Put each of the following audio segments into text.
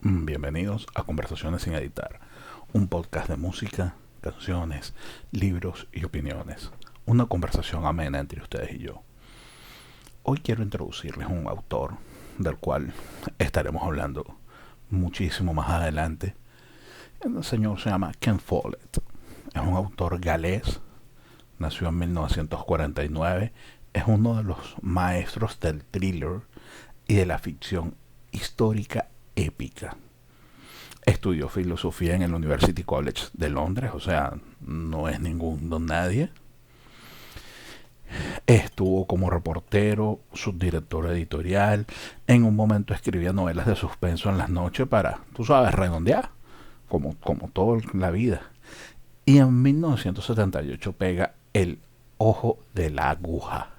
Bienvenidos a Conversaciones sin Editar, un podcast de música, canciones, libros y opiniones. Una conversación amena entre ustedes y yo. Hoy quiero introducirles un autor del cual estaremos hablando muchísimo más adelante. El señor se llama Ken Follett. Es un autor galés, nació en 1949. Es uno de los maestros del thriller y de la ficción histórica épica. Estudió filosofía en el University College de Londres, o sea, no es ningún don nadie. Estuvo como reportero, subdirector editorial. En un momento escribía novelas de suspenso en las noches para, tú sabes, redondear, como toda la vida. Y en 1978 pega El Ojo de la Aguja,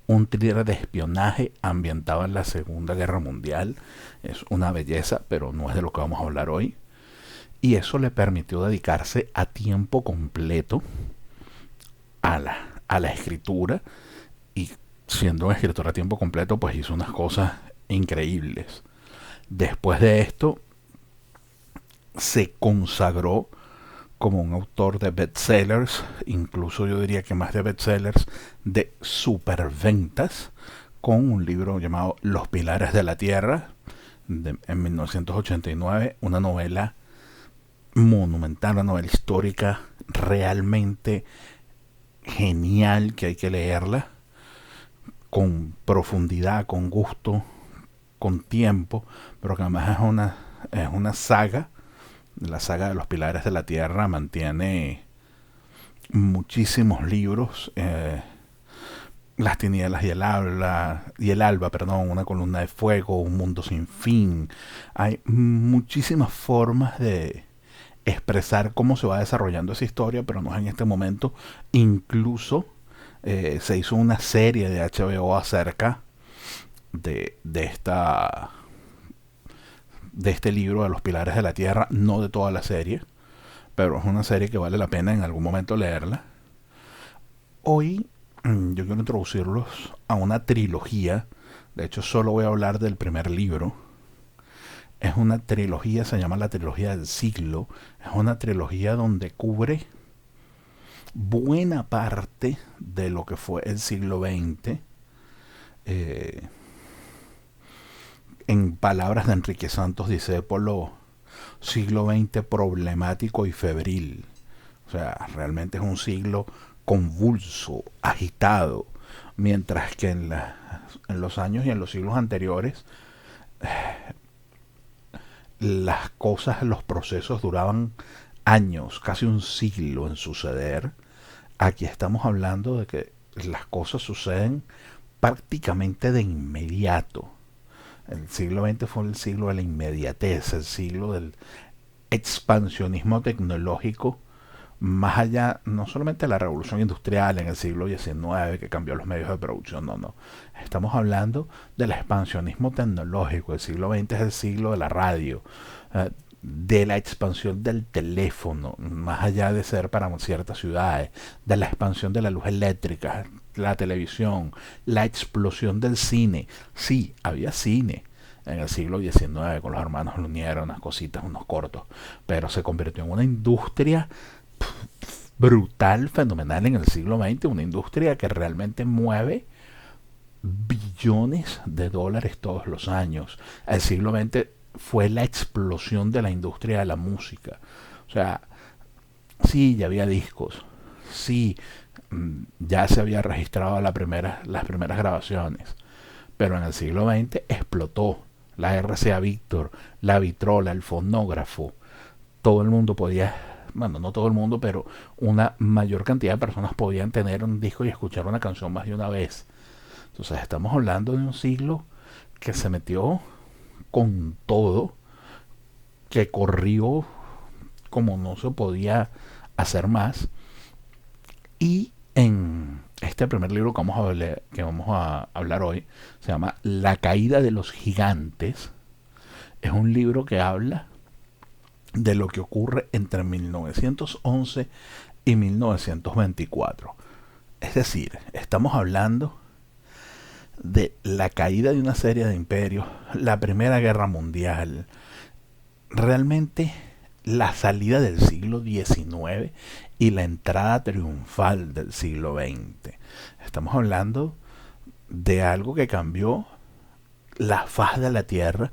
un thriller de espionaje ambientado en la Segunda Guerra Mundial. Es una belleza, pero no es de lo que vamos a hablar hoy. Y eso le permitió dedicarse a tiempo completo a la escritura. Y siendo un escritor a tiempo completo, pues hizo unas cosas increíbles. Después de esto, se consagró como un autor de bestsellers, incluso yo diría que más de bestsellers, de superventas, con un libro llamado Los Pilares de la Tierra, en 1989, una novela monumental, una novela histórica realmente genial que hay que leerla con profundidad, con gusto, con tiempo, pero que además es una saga. La saga de los Pilares de la Tierra mantiene muchísimos libros. Las tinieblas y el alba, perdón, una columna de fuego, un mundo sin fin. Hay muchísimas formas de expresar cómo se va desarrollando esa historia, pero no es en este momento. Incluso se hizo una serie de HBO acerca de este libro de los Pilares de la Tierra, no de toda la serie, pero es una serie que vale la pena en algún momento leerla. Hoy yo quiero introducirlos a una trilogía. De hecho, solo voy a hablar del primer libro. Es una trilogía, se llama la trilogía del siglo. Es una trilogía donde cubre buena parte de lo que fue el siglo XX. Eh, en palabras de Enrique Santos Discépolo, siglo XX problemático y febril. O sea, realmente es un siglo convulso, agitado, mientras que en los años y en los siglos anteriores las cosas, los procesos duraban años, casi un siglo en suceder. Aquí estamos hablando de que las cosas suceden prácticamente de inmediato. El siglo XX fue el siglo de la inmediatez, el siglo del expansionismo tecnológico, más allá, no solamente de la revolución industrial en el siglo XIX que cambió los medios de producción, no. Estamos hablando del expansionismo tecnológico. El siglo XX es el siglo de la radio, de la expansión del teléfono, más allá de ser para ciertas ciudades, de la expansión de la luz eléctrica, la televisión, la explosión del cine. Sí, había cine en el siglo XIX con los hermanos Lumière, unas cositas, unos cortos, pero se convirtió en una industria brutal, fenomenal en el siglo XX, una industria que realmente mueve billones de dólares todos los años. El siglo XX fue la explosión de la industria de la música. O sea, sí, ya había discos, sí, ya se había registrado las primeras grabaciones, pero en el siglo XX explotó la RCA Victor, la vitrola, el fonógrafo. Todo el mundo podía, bueno, no todo el mundo, pero una mayor cantidad de personas podían tener un disco y escuchar una canción más de una vez. Entonces estamos hablando de un siglo que se metió con todo, que corrió como no se podía hacer más. Y en este primer libro que vamos a hablar hoy, se llama La caída de los gigantes. Es un libro que habla de lo que ocurre entre 1911 y 1924. Es decir, estamos hablando de la caída de una serie de imperios, la Primera Guerra Mundial, realmente la salida del siglo XIX y la entrada triunfal del siglo XX. Estamos hablando de algo que cambió la faz de la Tierra,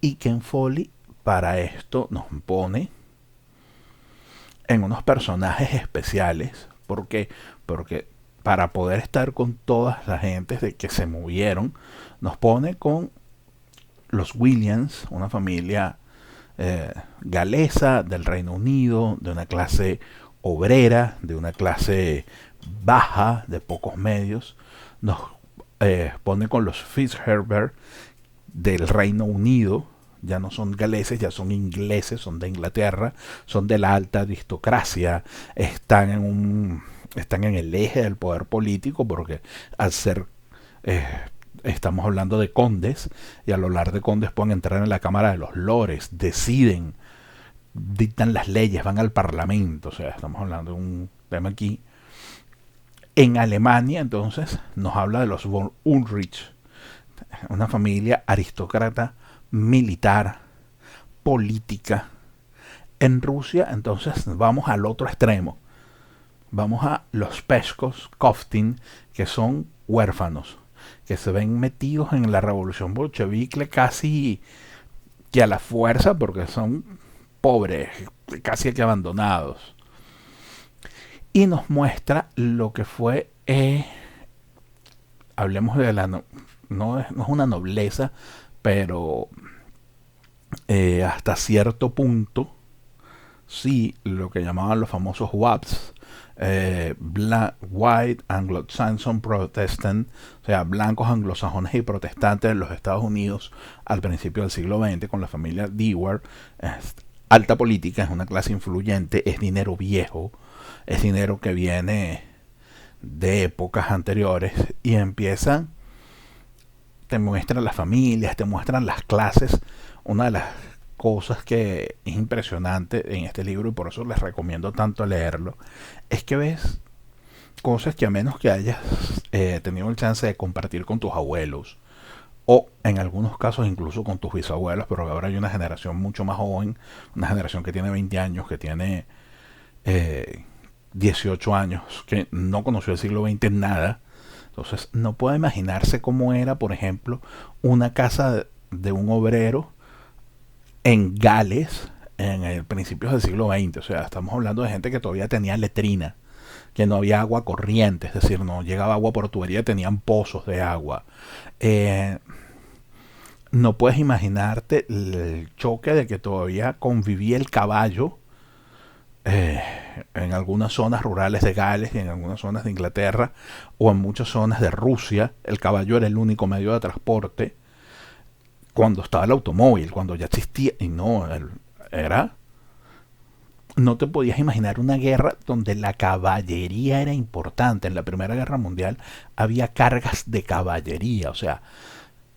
y Ken Foley para esto nos pone en unos personajes especiales. ¿Por qué? Porque para poder estar con todas las gentes de que se movieron, nos pone con los Williams, una familia galesa del Reino Unido, de una clase obrera, de una clase baja, de pocos medios. Nos pone con los Fitzherbert del Reino Unido. Ya no son galeses, ya son ingleses, son de Inglaterra, son de la alta aristocracia, están en el eje del poder político, porque al ser estamos hablando de condes, y al hablar de condes pueden entrar en la Cámara de los Lores, deciden, dictan las leyes, van al Parlamento. O sea, estamos hablando de un tema aquí. En Alemania, entonces, nos habla de los von Ulrich, una familia aristócrata, militar, política. En Rusia, entonces, vamos al otro extremo. Vamos a los Peshkos, Koftin, que son huérfanos, que se ven metidos en la revolución bolchevique casi que a la fuerza, porque son pobres, casi que abandonados. Y nos muestra lo que fue, hablemos de no es una nobleza, pero hasta cierto punto, sí, lo que llamaban los famosos WAPs, White Anglo-Saxon Protestant, o sea, blancos anglosajones y protestantes en los Estados Unidos al principio del siglo XX, con la familia Dewar. Alta política, es una clase influyente, es dinero viejo, es dinero que viene de épocas anteriores, y empiezan, te muestran las familias, te muestran las clases. Una de las cosas que es impresionante en este libro, y por eso les recomiendo tanto leerlo, es que ves cosas que, a menos que hayas tenido el chance de compartir con tus abuelos, o en algunos casos incluso con tus bisabuelos, pero ahora hay una generación mucho más joven, una generación que tiene 20 años, que tiene 18 años, que no conoció el siglo XX en nada. Entonces no puede imaginarse cómo era, por ejemplo, una casa de un obrero en Gales en el principios del siglo XX. O sea, estamos hablando de gente que todavía tenía letrina, que no había agua corriente, es decir, no llegaba agua por tubería, tenían pozos de agua. No puedes imaginarte el choque de que todavía convivía el caballo en algunas zonas rurales de Gales, y en algunas zonas de Inglaterra, o en muchas zonas de Rusia. El caballo era el único medio de transporte cuando estaba el automóvil, cuando ya existía. Y no, no te podías imaginar una guerra donde la caballería era importante. En la Primera Guerra Mundial había cargas de caballería. O sea,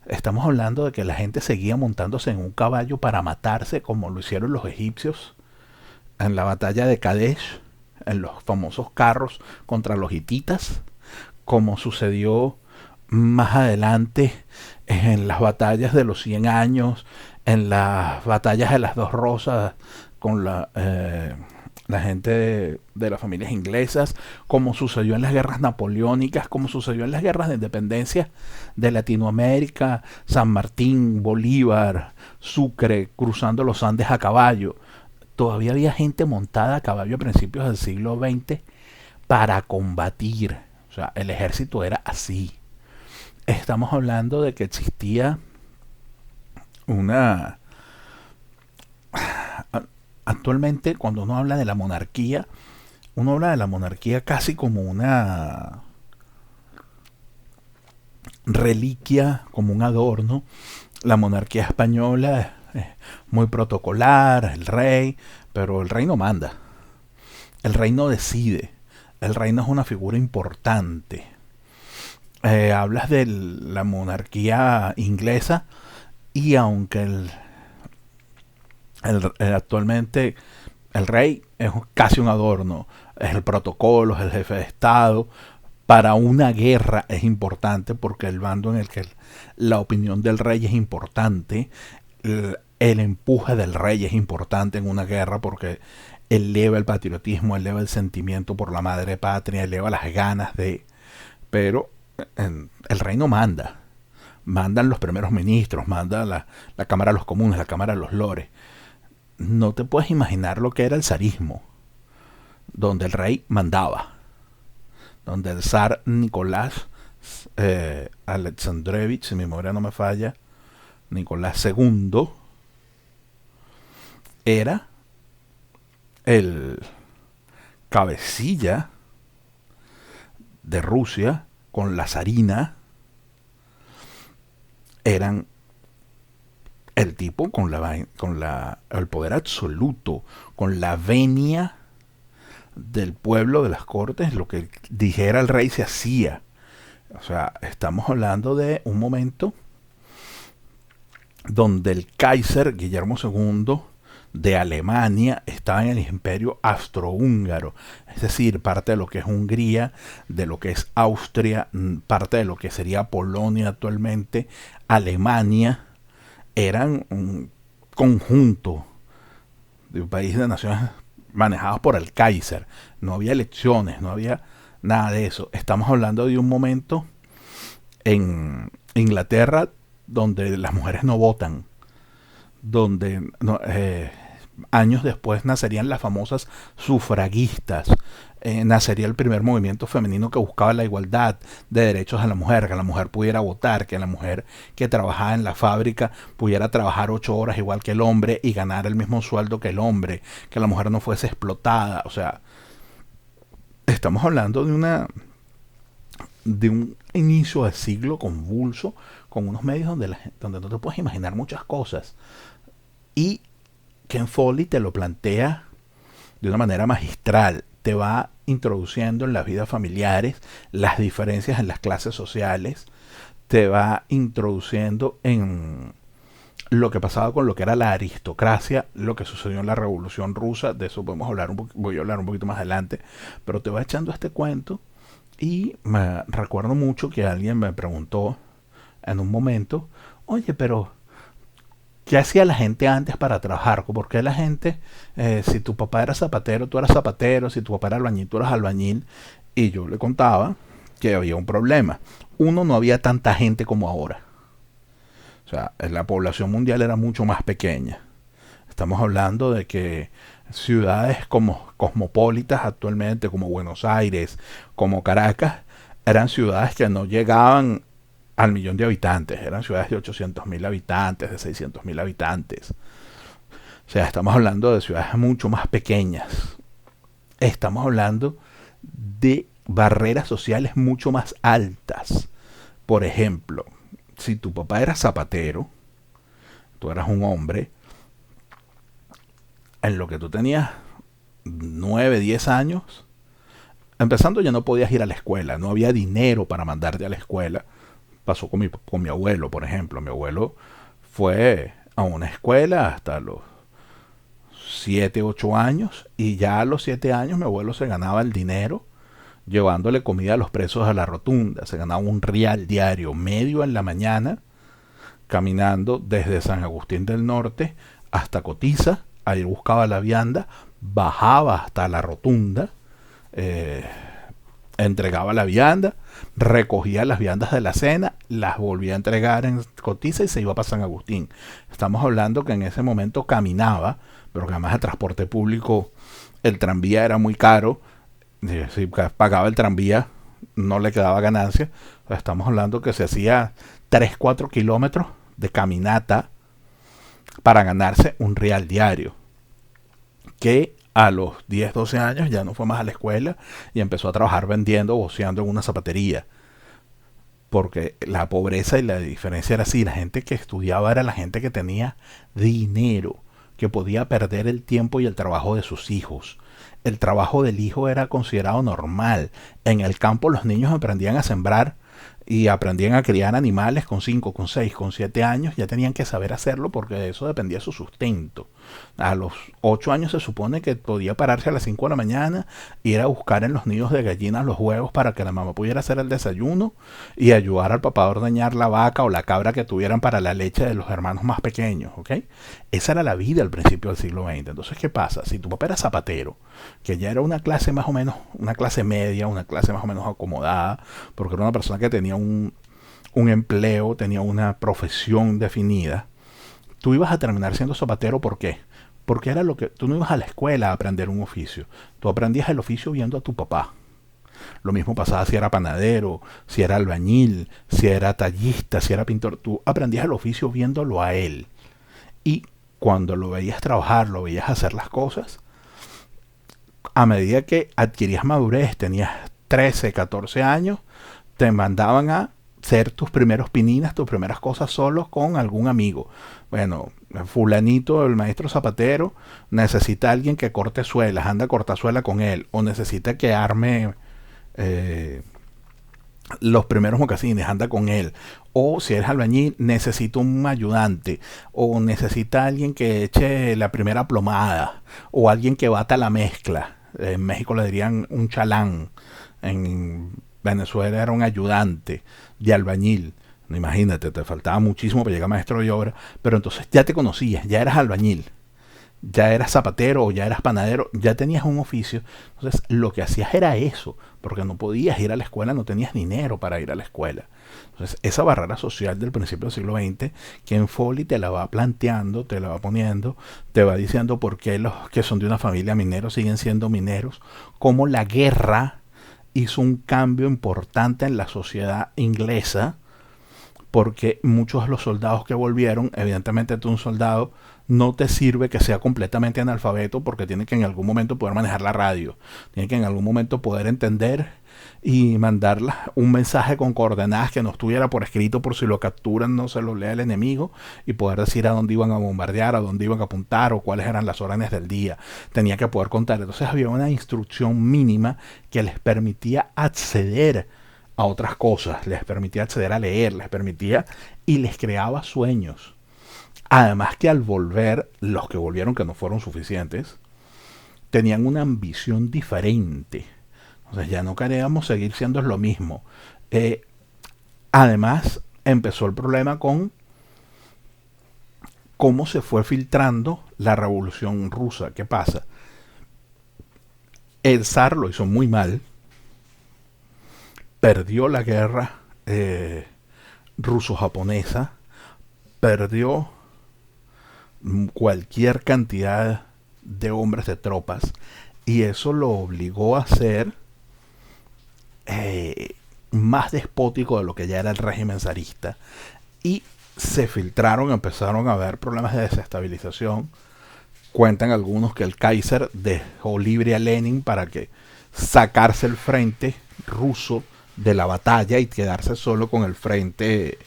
estamos hablando de que la gente seguía montándose en un caballo para matarse, como lo hicieron los egipcios en la batalla de Kadesh, en los famosos carros contra los hititas, como sucedió más adelante en las batallas de los 100 años, en las batallas de las Dos Rosas con la gente de las familias inglesas, como sucedió en las guerras napoleónicas, como sucedió en las guerras de independencia de Latinoamérica, San Martín, Bolívar, Sucre, cruzando los Andes a caballo. Todavía había gente montada a caballo a principios del siglo XX para combatir. O sea, el ejército era así. Estamos hablando de que existía una... Actualmente, cuando uno habla de la monarquía, uno habla de la monarquía casi como una reliquia, como un adorno. La monarquía española es muy protocolar, el rey, pero el rey no manda. El rey no decide. El rey no es una figura importante. Hablas de la monarquía inglesa, y aunque actualmente el rey es casi un adorno, es el protocolo, es el jefe de Estado. Para una guerra es importante, porque el bando en el que la opinión del rey es importante, el empuje del rey es importante en una guerra porque eleva el patriotismo, eleva el sentimiento por la madre patria, eleva las ganas de... Pero el rey no manda. Mandan los primeros ministros, manda la Cámara de los Comunes, la Cámara de los Lores. No te puedes imaginar lo que era el zarismo, donde el rey mandaba, donde el zar Nicolás Alexandrevich, si mi memoria no me falla, Nicolás segundo, era el cabecilla de Rusia con la zarina. Eran el tipo con el poder absoluto, con la venia del pueblo, de las cortes, lo que dijera el rey se hacía. O sea, estamos hablando de un momento donde el Kaiser Guillermo II de Alemania estaba en el imperio austrohúngaro, es decir, parte de lo que es Hungría, de lo que es Austria, parte de lo que sería Polonia actualmente, Alemania, eran un conjunto de un país de naciones manejados por el Kaiser. No había elecciones, no había nada de eso. Estamos hablando de un momento en Inglaterra donde las mujeres no votan, donde años después nacerían las famosas sufragistas, nacería el primer movimiento femenino que buscaba la igualdad de derechos a la mujer, que la mujer pudiera votar, que la mujer que trabajaba en la fábrica pudiera trabajar 8 horas igual que el hombre y ganar el mismo sueldo que el hombre, que la mujer no fuese explotada. O sea, estamos hablando de un inicio de siglo convulso, con unos medios donde no te puedes imaginar muchas cosas. Y Ken Foley te lo plantea de una manera magistral. Te va introduciendo en las vidas familiares las diferencias en las clases sociales. Te va introduciendo en lo que pasaba con lo que era la aristocracia, lo que sucedió en la Revolución Rusa. De eso podemos hablar voy a hablar un poquito más adelante. Pero te va echando este cuento. Y me recuerdo mucho que alguien me preguntó en un momento, oye, pero ¿qué hacía la gente antes para trabajar? ¿Por qué la gente, si tu papá era zapatero, tú eras zapatero, si tu papá era albañil, tú eras albañil? Y yo le contaba que había un problema. Uno, no había tanta gente como ahora. O sea, la población mundial era mucho más pequeña. Estamos hablando de que ciudades como cosmopolitas actualmente, como Buenos Aires, como Caracas, eran ciudades que no llegaban al millón de habitantes. Eran ciudades de 800.000 habitantes, de 600.000 habitantes. O sea, estamos hablando de ciudades mucho más pequeñas. Estamos hablando de barreras sociales mucho más altas. Por ejemplo, si tu papá era zapatero, tú eras un hombre, en lo que tú tenías 9, 10 años, empezando ya no podías ir a la escuela, no había dinero para mandarte a la escuela. Pasó con mi abuelo, por ejemplo. Mi abuelo fue a una escuela hasta los 7, 8 años, y ya a los 7 años mi abuelo se ganaba el dinero llevándole comida a los presos a la rotunda. Se ganaba un real diario, medio en la mañana, caminando desde San Agustín del Norte hasta Cotiza. Ahí buscaba la vianda, bajaba hasta la rotunda, entregaba la vianda, recogía las viandas de la cena, las volvía a entregar en Cotiza y se iba para San Agustín. Estamos hablando que en ese momento caminaba, pero que además el transporte público, el tranvía era muy caro. Si pagaba el tranvía no le quedaba ganancia. Estamos hablando que se hacía 3, 4 kilómetros de caminata para ganarse un real diario, que a los 10, 12 años ya no fue más a la escuela y empezó a trabajar vendiendo, voceando en una zapatería. Porque la pobreza y la diferencia era así. La gente que estudiaba era la gente que tenía dinero, que podía perder el tiempo y el trabajo de sus hijos. El trabajo del hijo era considerado normal. En el campo los niños aprendían a sembrar y aprendían a criar animales con 5, con 6, con 7 años. Ya tenían que saber hacerlo porque de eso dependía su sustento. A los 8 años se supone que podía pararse a las 5 de la mañana, ir a buscar en los nidos de gallinas los huevos para que la mamá pudiera hacer el desayuno y ayudar al papá a ordeñar la vaca o la cabra que tuvieran para la leche de los hermanos más pequeños, ¿ok? Esa era la vida al principio del siglo XX. Entonces, ¿qué pasa? Si tu papá era zapatero, que ya era una clase más o menos, una clase media, una clase más o menos acomodada, porque era una persona que tenía un empleo, tenía una profesión definida, tú ibas a terminar siendo zapatero. ¿Por qué? Porque era lo que tú no ibas a la escuela a aprender un oficio. Tú aprendías el oficio viendo a tu papá. Lo mismo pasaba si era panadero, si era albañil, si era tallista, si era pintor. Tú aprendías el oficio viéndolo a él. Y cuando lo veías trabajar, lo veías hacer las cosas, a medida que adquirías madurez, tenías 13, 14 años, te mandaban a hacer tus primeros pininas, tus primeras cosas solos con algún amigo. Bueno, fulanito, el maestro zapatero, necesita a alguien que corte suelas, anda a cortar suela con él, o necesita que arme eh, los primeros mocasines, anda con él. O si eres albañil, necesita un ayudante, o necesita alguien que eche la primera plomada, o alguien que bata la mezcla. En México le dirían un chalán, en Venezuela era un ayudante de albañil. No, imagínate, te faltaba muchísimo para llegar a maestro de obra, pero entonces ya te conocías, ya eras albañil, ya eras zapatero o ya eras panadero, ya tenías un oficio. Entonces lo que hacías era eso, porque no podías ir a la escuela, no tenías dinero para ir a la escuela. Entonces esa barrera social del principio del siglo XX, Ken Foley te la va planteando, te la va poniendo, te va diciendo por qué los que son de una familia minero siguen siendo mineros, cómo la guerra hizo un cambio importante en la sociedad inglesa, porque muchos de los soldados que volvieron, evidentemente tú un soldado no te sirve que sea completamente analfabeto, porque tiene que en algún momento poder manejar la radio, tiene que en algún momento poder entender y mandar un mensaje con coordenadas que no estuviera por escrito, por si lo capturan no se lo lea el enemigo, y poder decir a dónde iban a bombardear, a dónde iban a apuntar o cuáles eran las órdenes del día. Tenía que poder contar. Entonces había una instrucción mínima que les permitía acceder a otras cosas, les permitía acceder a leer, les permitía y les creaba sueños. Además que al volver, los que volvieron que no fueron suficientes, tenían una ambición diferente. Entonces ya no queríamos seguir siendo lo mismo. Además, empezó el problema con cómo se fue filtrando la revolución rusa. ¿Qué pasa? El zar lo hizo muy mal, perdió la guerra ruso-japonesa, perdió cualquier cantidad de hombres de tropas, y eso lo obligó a ser más despótico de lo que ya era el régimen zarista, y se filtraron, empezaron a haber problemas de desestabilización. Cuentan algunos que el Kaiser dejó libre a Lenin para que sacarse el frente ruso de la batalla y quedarse solo con el frente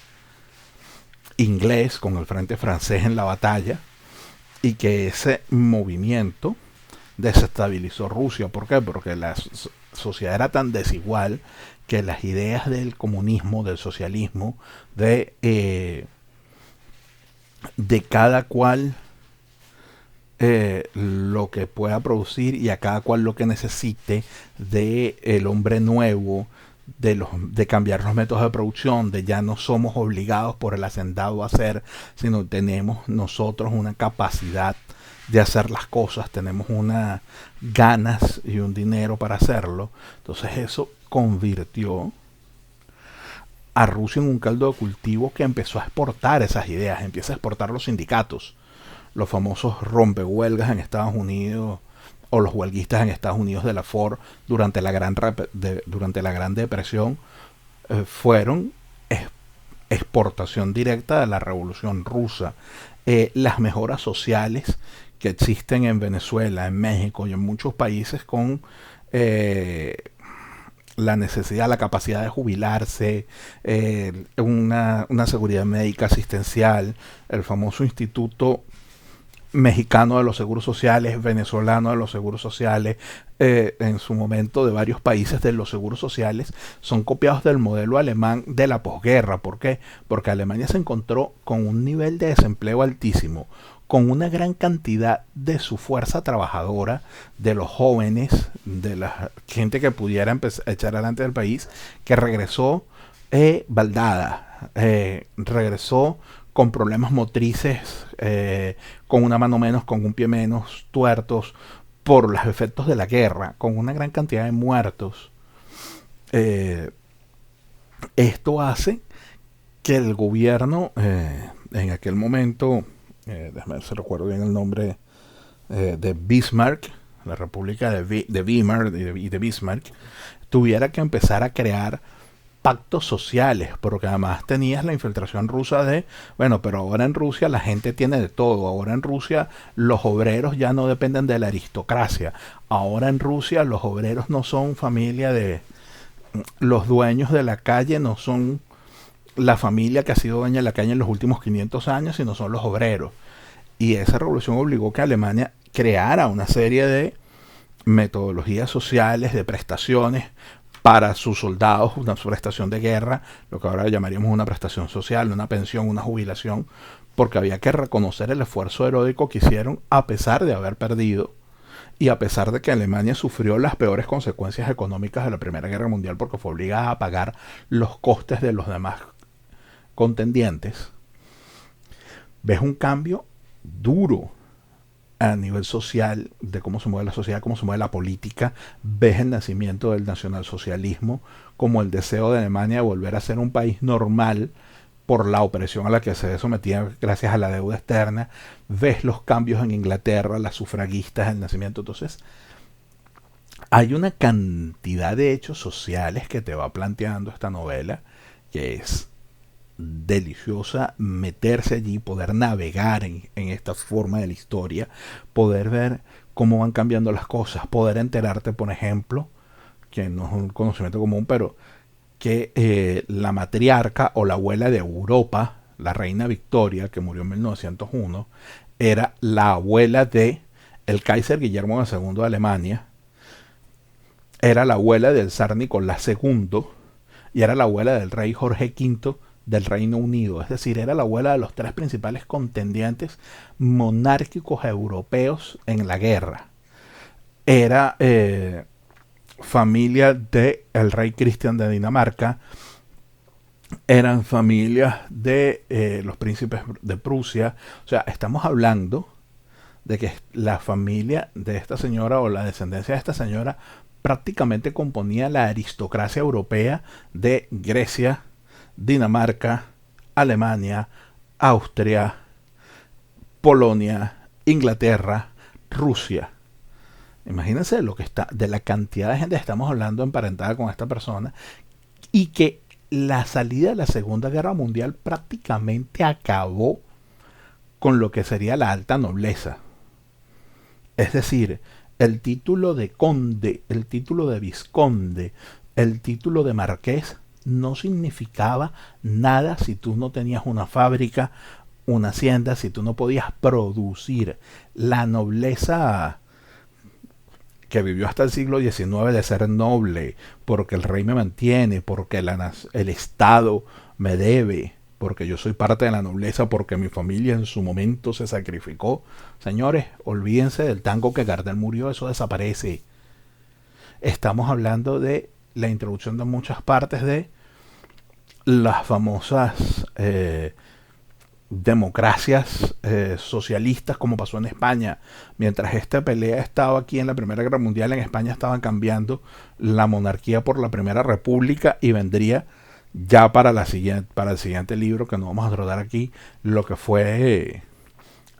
inglés, con el frente francés en la batalla, y que ese movimiento desestabilizó Rusia. ¿Por qué? Porque la sociedad era tan desigual que las ideas del comunismo, del socialismo, de cada cual lo que pueda producir y a cada cual lo que necesite, de el hombre nuevo, de cambiar los métodos de producción, de ya no somos obligados por el hacendado a hacer, sino tenemos nosotros una capacidad de hacer las cosas, tenemos unas ganas y un dinero para hacerlo. Entonces eso convirtió a Rusia en un caldo de cultivo que empezó a exportar esas ideas, empieza a exportar los sindicatos, los famosos rompehuelgas en Estados Unidos, o los huelguistas en Estados Unidos de la Ford durante la Gran Depresión, fueron exportación directa de la Revolución Rusa. Las mejoras sociales que existen en Venezuela, en México y en muchos países con la necesidad, la capacidad de jubilarse, una seguridad médica asistencial, el famoso Instituto Mexicano de los Seguros Sociales, venezolano de los Seguros Sociales, en su momento de varios países de los seguros sociales, son copiados del modelo alemán de la posguerra. ¿Por qué? Porque Alemania se encontró con un nivel de desempleo altísimo, con una gran cantidad de su fuerza trabajadora, de los jóvenes, de la gente que pudiera empezar a echar adelante el país, que regresó baldada, regresó con problemas motrices, con una mano menos, con un pie menos, tuertos, por los efectos de la guerra, con una gran cantidad de muertos. Eh, Esto hace que el gobierno, en aquel momento, déjame ver si recuerdo bien el nombre, de Bismarck, la República de Weimar y de Bismarck, tuviera que empezar a crear pactos sociales, porque además tenías la infiltración rusa de, bueno, pero ahora en Rusia la gente tiene de todo, ahora en Rusia los obreros ya no dependen de la aristocracia, ahora en Rusia los obreros no son familia de, los dueños de la calle no son la familia que ha sido dueña de la calle en los últimos 500 años, sino son los obreros. Y esa revolución obligó que Alemania creara una serie de metodologías sociales, de prestaciones para sus soldados, una prestación de guerra, lo que ahora llamaríamos una prestación social, una pensión, una jubilación, porque había que reconocer el esfuerzo heroico que hicieron a pesar de haber perdido y a pesar de que Alemania sufrió las peores consecuencias económicas de la Primera Guerra Mundial porque fue obligada a pagar los costes de los demás contendientes. Ves un cambio duro a nivel social, de cómo se mueve la sociedad, cómo se mueve la política. Ves el nacimiento del nacionalsocialismo como el deseo de Alemania de volver a ser un país normal por la opresión a la que se sometía gracias a la deuda externa. Ves los cambios en Inglaterra, las sufragistas, el nacimiento. Entonces, hay una cantidad de hechos sociales que te va planteando esta novela que es deliciosa meterse allí, poder navegar en esta forma de la historia, poder ver cómo van cambiando las cosas, poder enterarte, por ejemplo, que no es un conocimiento común, pero que la matriarca o la abuela de Europa, la reina Victoria, que murió en 1901, era la abuela de el Kaiser Guillermo II de Alemania, era la abuela del zar Nicolás II y era la abuela del rey Jorge V del Reino Unido, es decir, era la abuela de los tres principales contendientes monárquicos europeos en la guerra. Era familia de el rey Cristian de Dinamarca, eran familias de los príncipes de Prusia. O sea, estamos hablando de que la familia de esta señora o la descendencia de esta señora prácticamente componía la aristocracia europea de Grecia, Dinamarca, Alemania, Austria, Polonia, Inglaterra, Rusia. Imagínense lo que está, de la cantidad de gente que estamos hablando emparentada con esta persona, y que la salida de la Segunda Guerra Mundial prácticamente acabó con lo que sería la alta nobleza. Es decir, el título de conde, el título de vizconde, el título de marqués no significaba nada si tú no tenías una fábrica, una hacienda, si tú no podías producir. La nobleza que vivió hasta el siglo XIX de ser noble, porque el rey me mantiene, porque el Estado me debe, porque yo soy parte de la nobleza, porque mi familia en su momento se sacrificó. Señores, olvídense del tango que Gardel murió, eso desaparece. Estamos hablando de la introducción de muchas partes de las famosas democracias socialistas, como pasó en España. Mientras esta pelea estaba aquí en la Primera Guerra Mundial, en España estaban cambiando la monarquía por la Primera República, y vendría ya para el siguiente libro, que no vamos a tratar aquí, lo que fue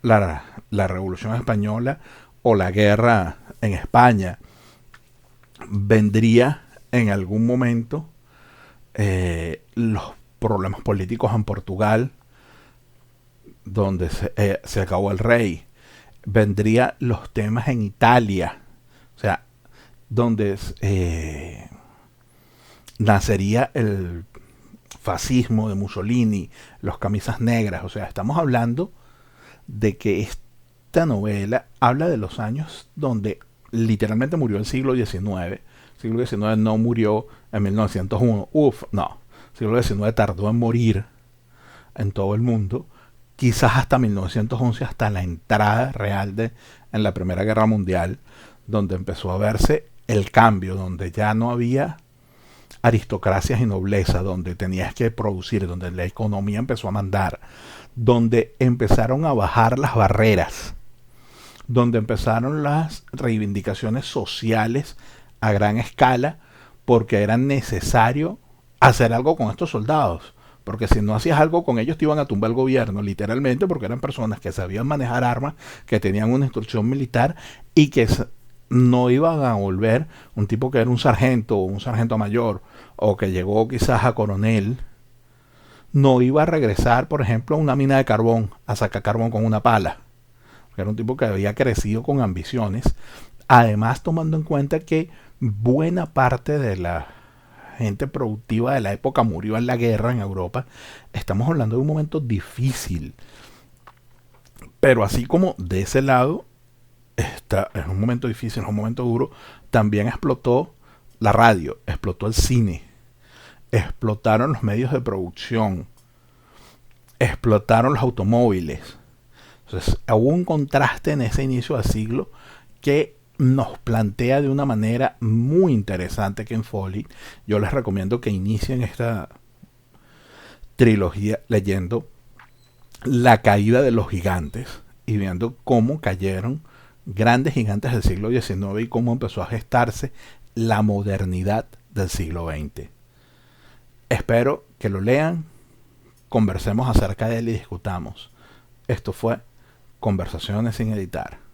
la Revolución Española o la guerra en España. Vendría en algún momento los problemas políticos en Portugal, donde se acabó el rey. Vendría los temas en Italia, o sea, donde nacería el fascismo de Mussolini, los camisas negras. O sea, estamos hablando de que esta novela habla de los años donde literalmente murió el siglo XIX. El siglo XIX no murió en 1901. No. El siglo XIX tardó en morir en todo el mundo. quizás hasta 1911, hasta la entrada real en la Primera Guerra Mundial, donde empezó a verse el cambio, donde ya no había aristocracias y nobleza, donde tenías que producir, donde la economía empezó a mandar, donde empezaron a bajar las barreras, donde empezaron las reivindicaciones sociales a gran escala, porque era necesario hacer algo con estos soldados. Porque si no hacías algo con ellos te iban a tumbar el gobierno, literalmente, porque eran personas que sabían manejar armas, que tenían una instrucción militar y que no iban a volver un tipo que era un sargento o un sargento mayor o que llegó quizás a coronel, no iba a regresar, por ejemplo, a una mina de carbón, a sacar carbón con una pala. Era un tipo que había crecido con ambiciones. Además, tomando en cuenta que buena parte de la gente productiva de la época murió en la guerra en Europa, estamos hablando de un momento difícil. Pero así como de ese lado está, es un momento difícil, es un momento duro, también explotó la radio, explotó el cine, explotaron los medios de producción, explotaron los automóviles. Entonces hubo un contraste en ese inicio del siglo que nos plantea de una manera muy interesante Ken Follett. Yo les recomiendo que inicien esta trilogía leyendo La caída de los gigantes y viendo cómo cayeron grandes gigantes del siglo XIX y cómo empezó a gestarse la modernidad del siglo XX. Espero que lo lean, conversemos acerca de él y discutamos. Esto fue Conversaciones sin editar.